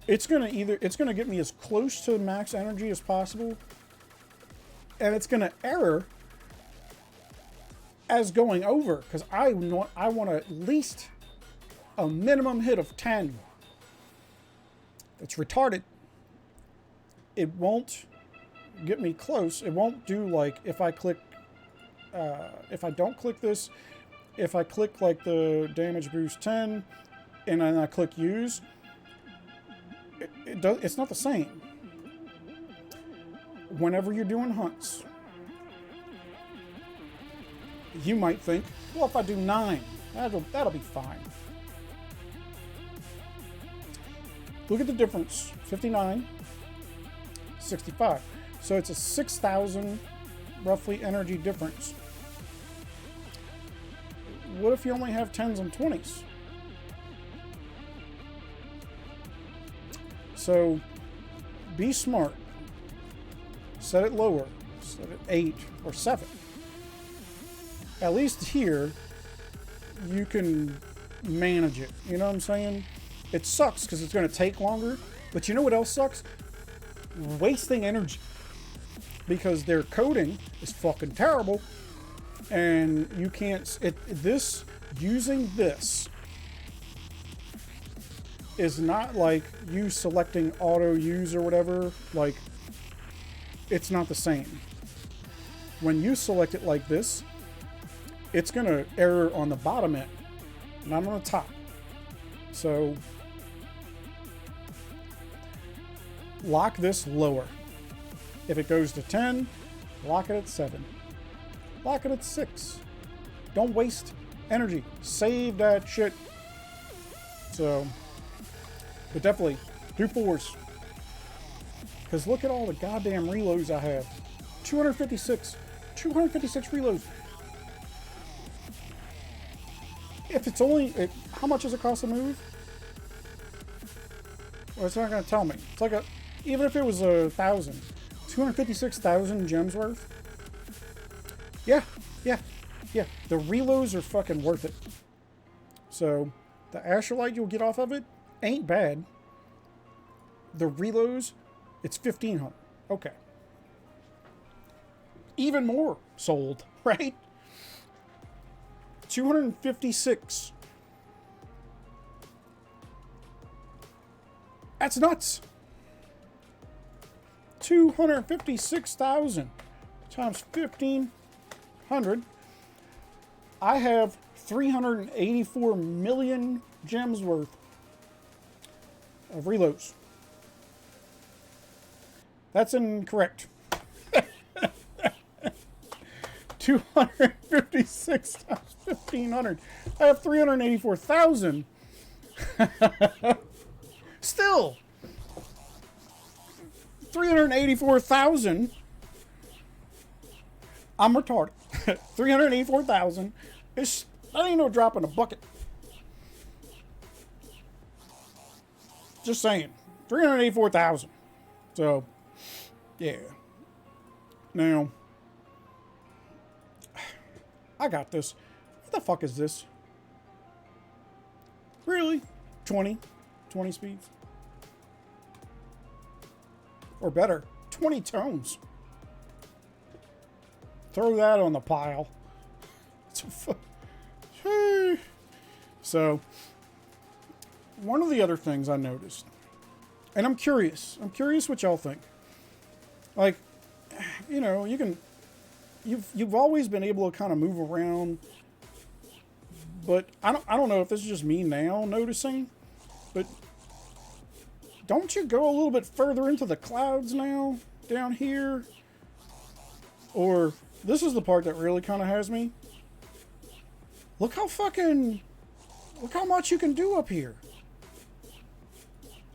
It's going to get me as close to max energy as possible. And it's going to error as going over. Because I want at least a minimum hit of 10. It's retarded. It won't get me close. It won't do, like, if I click, if I don't click this, if I click, like, the damage boost 10 and then I click use, it's not the same. Whenever you're doing hunts, you might think, well, if I do 9, that'll be fine. look at the difference. 59, 65. So it's a 6,000 roughly energy difference. What if you only have 10s and 20s? So be smart. Set it lower. Set it 8 or 7. At least here, you can manage it. You know what I'm saying? It sucks because it's going to take longer. But you know what else sucks? Wasting energy. Because their coding is fucking terrible. And you can't... using this is not like you selecting auto use or whatever. Like, it's not the same. When you select it like this, it's going to error on the bottom end, not on the top. So, lock this lower. If it goes to 10, lock it at 7. Lock it at 6. Don't waste energy. Save that shit. So, but definitely do 4s. Because look at all the goddamn reloads I have. 256. 256 reloads. If it's only... how much does it cost to move? Well, it's not going to tell me. It's like a... Even if it was 1,000. 256,000 gems worth? Yeah. Yeah. Yeah. The reloads are fucking worth it. So, the Astrolite you'll get off of it ain't bad. The reloads, it's 1,500. Okay. Even more sold, right? 256. That's nuts. 256,000 times 1,500. I have 384 million gems worth of reloads. That's incorrect. 256 times 1,500. I have 384,000. Still. 384,000. I'm retarded. 384,000. That ain't no drop in a bucket. Just saying. 384,000. So, yeah. Now, I got this. What the fuck is this? Really? 20? 20 speeds? Or better, 20 tones. Throw that on the pile. So, one of the other things I noticed, and I'm curious what y'all think. Like, you know, you've always been able to kind of move around, but I don't know if this is just me now noticing, but don't you go a little bit further into the clouds now down here? Or this is the part that really kind of has me. Look how much you can do up here.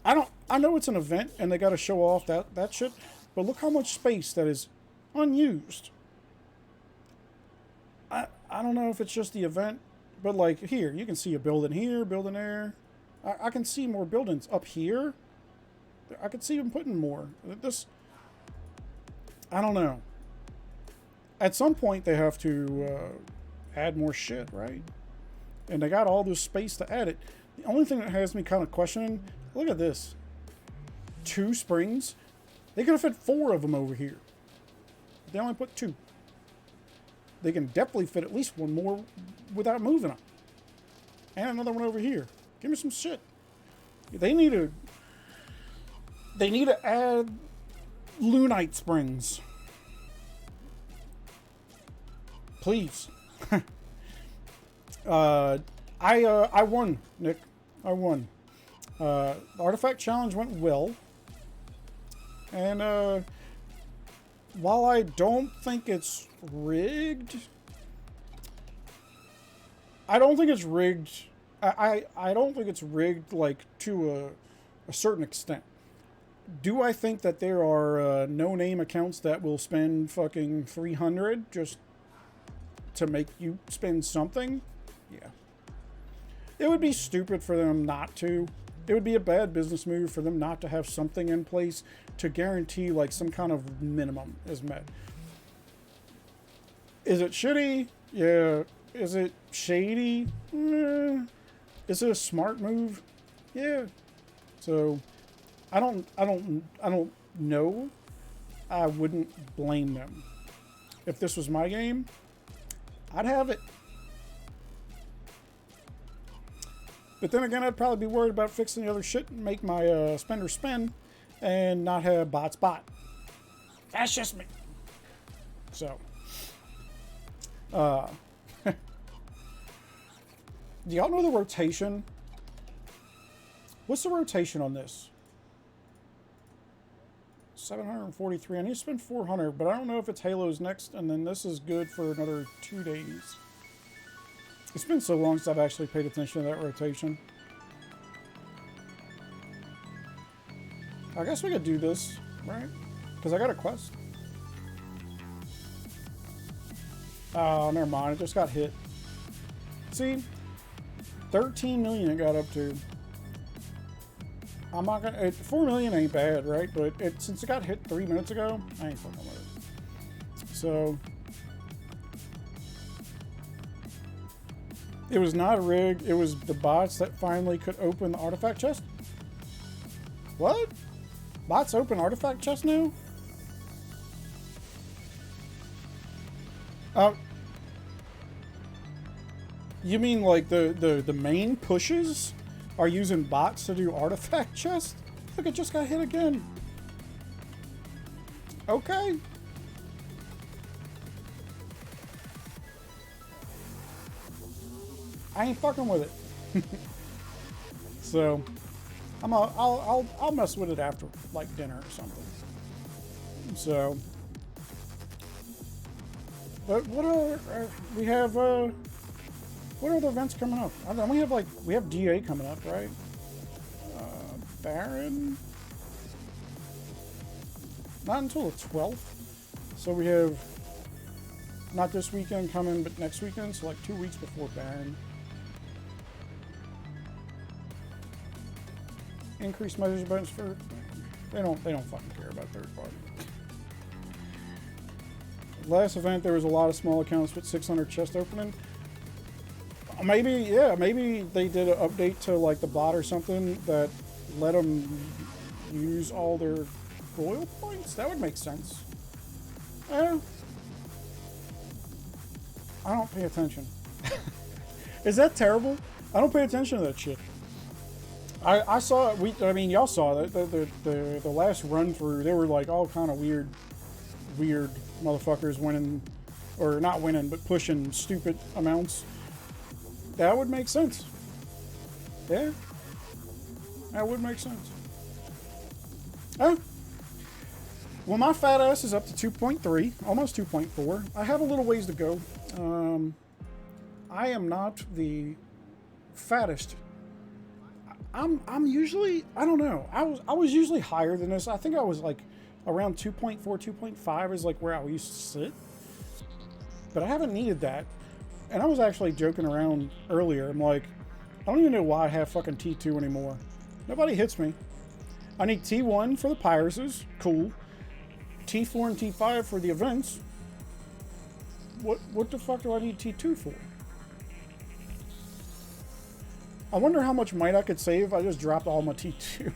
I know it's an event and they got to show off that shit, but look how much space that is unused. I don't know if it's just the event, but like here, you can see a building here, building there. I can see more buildings up here. I could see them putting more. I don't know. At some point, they have to add more shit, right? And they got all this space to add it. The only thing that has me kind of questioning, look at this. 2 springs. They could have fit 4 of them over here. They only put 2. They can definitely fit at least 1 more without moving them. And another one over here. Give me some shit. They need to add Lunite springs. Please. I won, Nick. I won. The artifact challenge went well. And while I don't think it's rigged, I don't think it's rigged. I don't think it's rigged like to a certain extent. Do I think that there are no-name accounts that will spend fucking 300 just to make you spend something? Yeah. It would be stupid for them not to. It would be a bad business move for them not to have something in place to guarantee like some kind of minimum is met. Is it shitty? Yeah. Is it shady? Is it a smart move? Yeah. So I don't know. I wouldn't blame them. If this was my game, I'd have it. But then again, I'd probably be worried about fixing the other shit and make my spender spend and not have bots bot. That's just me. So, do y'all know the rotation? What's the rotation on this? 743. I need to spend 400, but I don't know if it's Halo's next, and then this is good for another 2 days. It's been so long since I've actually paid attention to that rotation. I guess we could do this, right? Because I got a quest. Oh, never mind. It just got hit. See? 13 million it got up to. I'm not gonna... 4 million ain't bad, right? But since it got hit 3 minutes ago, I ain't fucking with it. So... It was not a rig. It was the bots that finally could open the artifact chest. What? Bots open artifact chest now? You mean like the main pushes are using bots to do artifact chest? Look, it just got hit again. Okay. I ain't fucking with it. So, I'll mess with it after like dinner or something. So, but what are we have? What other events coming up? I don't know, we have DA coming up, right? Baron. Not until the 12th. So we have not this weekend coming, but next weekend. So like 2 weeks before Baron. Increased measures bonus for they don't fucking care about third party. Last event there was a lot of small accounts with 600 chest opening. Maybe they did an update to like the bot or something that let them use all their royal points. That would make sense. I don't pay attention. Is that terrible? I don't pay attention to that shit. I saw I mean y'all saw that the last run through there were like all kind of weird motherfuckers winning, or not winning but pushing stupid amounts. That would make sense. Yeah, that would make sense. Oh, well, my fat ass is up to 2.3, almost 2.4. I have a little ways to go. I am not the fattest. I'm usually, I don't know. I was usually higher than this. I think I was like around 2.4, 2.5 is like where I used to sit. But I haven't needed that. And I was actually joking around earlier. I'm like, I don't even know why I have fucking T2 anymore. Nobody hits me. I need T1 for the Pirates. Cool. T4 and T5 for the events. What the fuck do I need T2 for? I wonder how much might I could save if I just dropped all my T2.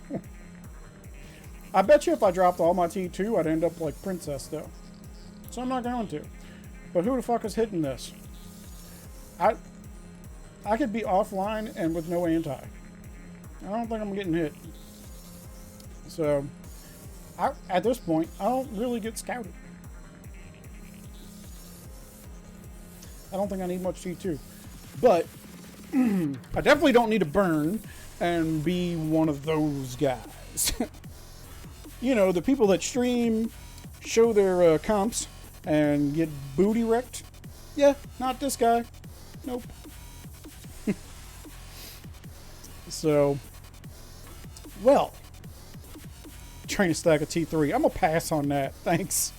I bet you if I dropped all my T2, I'd end up like Princess, though. So I'm not going to. But who the fuck is hitting this? I could be offline and with no anti. I don't think I'm getting hit. So, at this point, I don't really get scouted. I don't think I need much T2. But I definitely don't need to burn and be one of those guys. You know, the people that stream, show their comps, and get booty wrecked. Yeah, not this guy. Nope. So, well, train a stack of T3. I'm gonna pass on that. Thanks.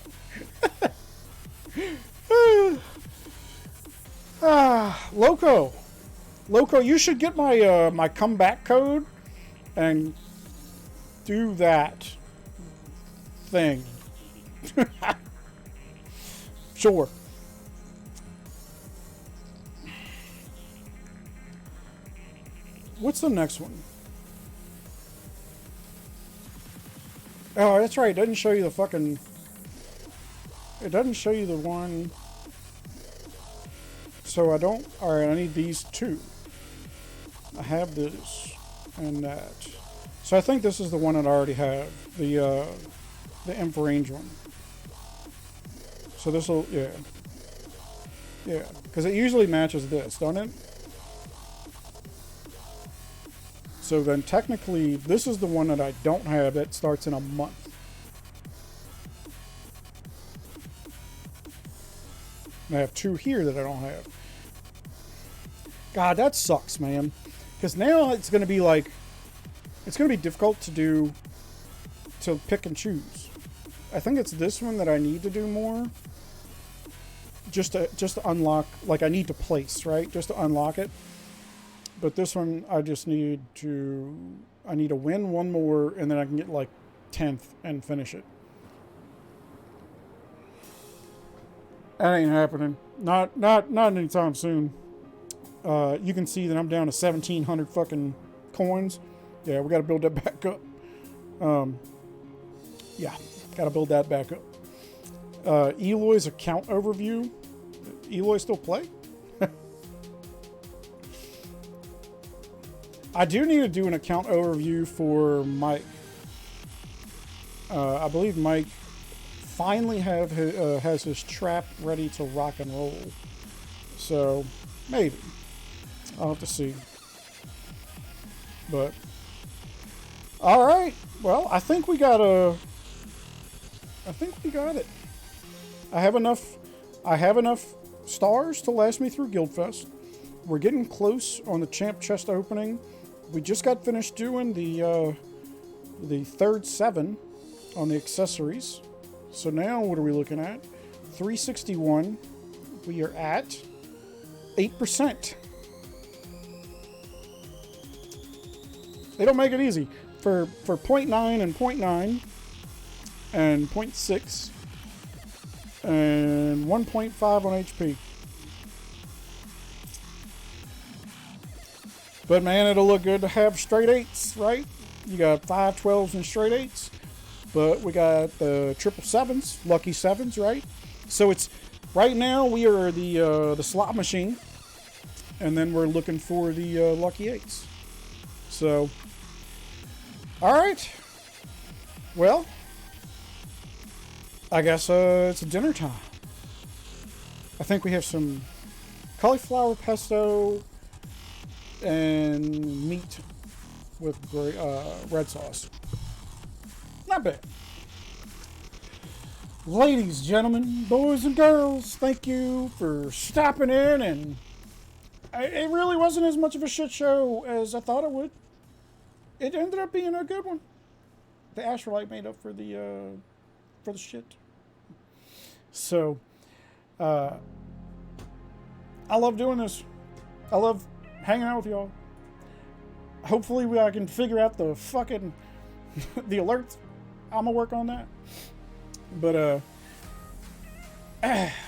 Loco, you should get my my comeback code and do that thing. Sure. What's the next one? Oh, that's right. It doesn't show you the fucking... It doesn't show you the one... So I don't... Alright, I need these two. I have this and that. So I think this is the one that I already have. The infrarange one. So this will... Yeah. Yeah. Because it usually matches this, don't it? So then technically, this is the one that I don't have that starts in a month. And I have two here that I don't have. God, that sucks, man. Because now it's going to be like, it's going to be difficult to pick and choose. I think it's this one that I need to do more. Just to unlock, like I need to place, right? Just to unlock it. But this one, I just need to... I need to win one more, and then I can get, like, 10th and finish it. That ain't happening. Not anytime soon. You can see that I'm down to 1,700 fucking coins. Yeah, we gotta build that back up. Yeah, gotta build that back up. Eloy's account overview. Eloy still play? I do need to do an account overview for Mike. I believe Mike finally has his trap ready to rock and roll. So, maybe. I'll have to see. But, alright. Well, I think we got it. I have enough stars to last me through Guildfest. We're getting close on the champ chest opening. We just got finished doing the third 7 on the accessories. So now what are we looking at? 361. We are at 8%. They don't make it easy. For 0.9 and 0.9 and 0.6 and 1.5 on HP. But man, it'll look good to have straight 8s, right? You got 5 12s and straight 8s. But we got the triple 7s, lucky 7s, right? So it's right now we are the slot machine, and then we're looking for the lucky 8s. So, all right. Well, I guess it's dinner time. I think we have some cauliflower pesto and meat with red sauce. Not bad. Ladies, gentlemen, boys and girls, thank you for stopping in. And it really wasn't as much of a shit show as I thought it would. It ended up being a good one. The Astrolite made up for the shit. So, I love doing this. I love hanging out with y'all. Hopefully I can figure out the fucking the alerts. I'm gonna work on that. But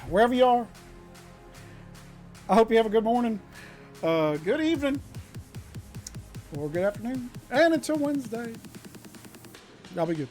wherever you are, I hope you have a good morning, good evening, or good afternoon, and until Wednesday, y'all be good.